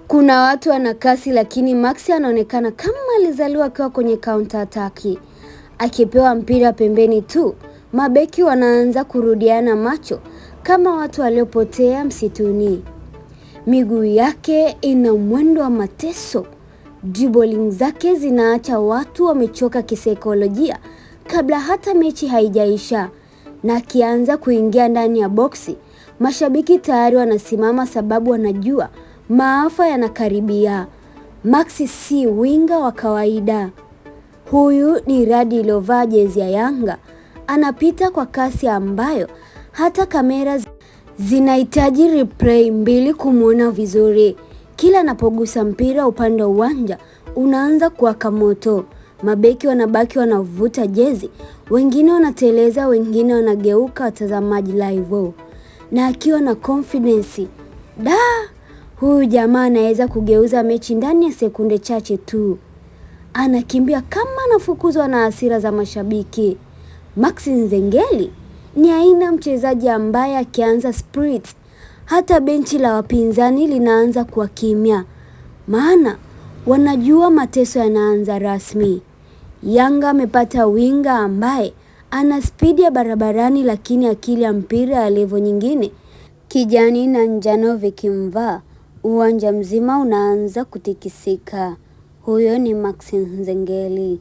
Kuna watu wana kasi, lakini Maxi anaonekana kama alizaliwa akiwa kwenye counter attack. Akipewa mpira pembeni tu, mabeki wanaanza kurudiana macho kama watu waliopotea msituni. Miguu yake ina mwendo wa mateso. Dribbling zake zinaacha watu wamechoka kisaikolojia kabla hata mechi haijaisha. Na akianza kuingia ndani ya boksi, mashabiki tayari wanasimama sababu wanajua maafa yanakaribia. Maxi si winga wa kawaida. Huyu ni radi iliyovaa jezi ya Yanga. Anapita kwa kasi ambayo hata kamera zinahitaji replay mbili kumuona vizuri. Kila anapogusa mpira upande wa uwanja unaanza kuwaka moto. Mabeki wanabaki wanavuta jezi, wengine wanateleza, wengine wanageuka watazamaji live. Na akiwa na confidence, huyu jamaa anaweza kugeuza mechi ndani ya sekunde chache tu. Anakimbia kama anafukuzwa na hasira za mashabiki. Maxi Nzengeli ni aina mchezaji ambaye akianza spirit, hata benchi la wapinzani linaanza kuwa kimya. Maana wanajua mateso yanaanza rasmi. Yanga amepata winga ambaye ana spidi ya barabarani, lakini akili ya mpira ya level nyingine. Kijani na njano vikimvaa, uwanja mzima unaanza kutikisika. Huyo ni Maxi Nzengeli.